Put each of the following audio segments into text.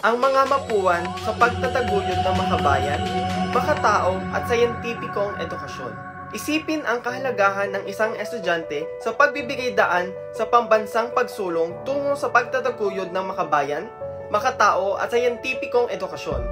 ang mga mapuwan sa pagtataguyod ng makabayan, makatao at sayentipikong edukasyon. Isipin ang kahalagahan ng isang estudyante sa pagbibigay daan sa pambansang pagsulong tungo sa pagtataguyod ng makabayan, makatao at sayentipikong edukasyon.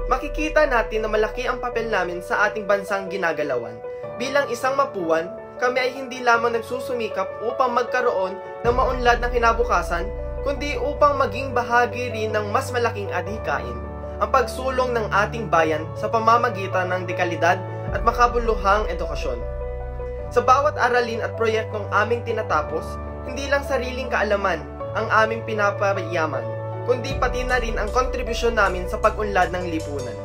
Makikita natin na malaki ang papel namin sa ating bansang ginagalawan. Bilang isang mapuwan, kami ay hindi lamang nagsusumikap upang magkaroon ng maunlad na kinabukasan, kundi upang maging bahagi rin ng mas malaking adhikain, ang pagsulong ng ating bayan sa pamamagitan ng dekalidad at makabuluhang edukasyon. Sa bawat aralin at proyektong aming tinatapos, hindi lang sariling kaalaman ang aming pinapayaman, kundi pati na rin ang kontribusyon namin sa pag-unlad ng lipunan.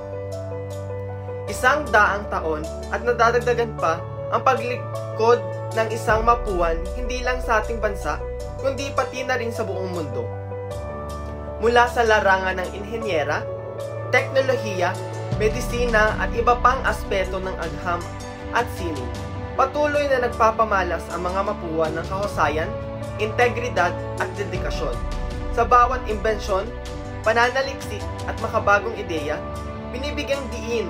100 taon at nadadagdagan pa ang paglikod ng isang mapuwan hindi lang sa ating bansa, kundi pati na rin sa buong mundo. Mula sa larangan ng inhenyera, teknolohiya, medisina at iba pang aspeto ng agham at sining, patuloy na nagpapamalas ang mga mapuwan ng kahusayan, integridad at dedikasyon. Sa bawat imbensyon, pananaliksik at makabagong ideya, binibigyang diin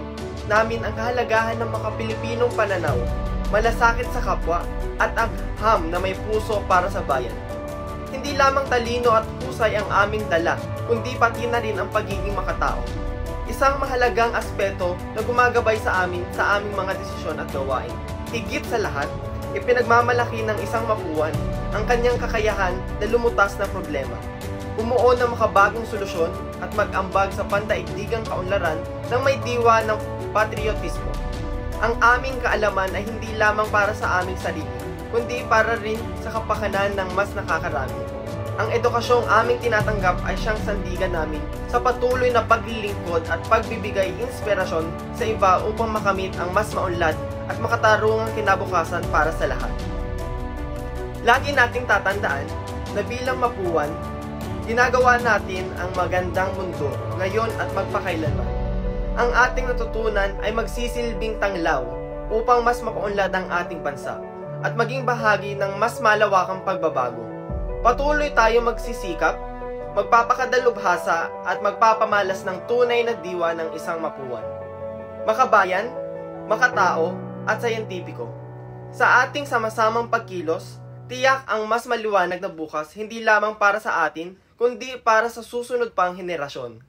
namin ang kahalagahan ng mga Pilipinong pananaw, malasakit sa kapwa at agham na may puso para sa bayan. Hindi lamang talino at husay ang aming dala, kundi pati na rin ang pagiging makatao. Isang mahalagang aspeto na gumagabay sa aming mga desisyon at gawain. Higit sa lahat, ipinagmamalaki ng isang mapuwan ang kanyang kakayahan na lumutas na problema, bumuo ng makabagong solusyon at mag-ambag sa pandaigdigang kaunlaran ng may diwa ng patriotismo. Ang aming kaalaman ay hindi lamang para sa aming sarili, kundi para rin sa kapakanan ng mas nakakarami. Ang edukasyong aming tinatanggap ay siyang sandigan namin sa patuloy na paglilingkod at pagbibigay inspirasyon sa iba upang makamit ang mas maunlad at makatarungang kinabukasan para sa lahat. Lagi nating tatandaan na bilang mapuwan, ginagawa natin ang magandang mundo ngayon at magpakailanman. Ang ating natutunan ay magsisilbing tanglaw upang mas mapaunlad ang ating bansa at maging bahagi ng mas malawakang pagbabago. Patuloy tayo magsisikap, magpapakadalubhasa at magpapamalas ng tunay na diwa ng isang mapuwan. Makabayan, makatao at sayentipiko. Sa ating sama-samang pagkilos, tiyak ang mas maliwanag na bukas hindi lamang para sa atin, kundi para sa susunod pang henerasyon.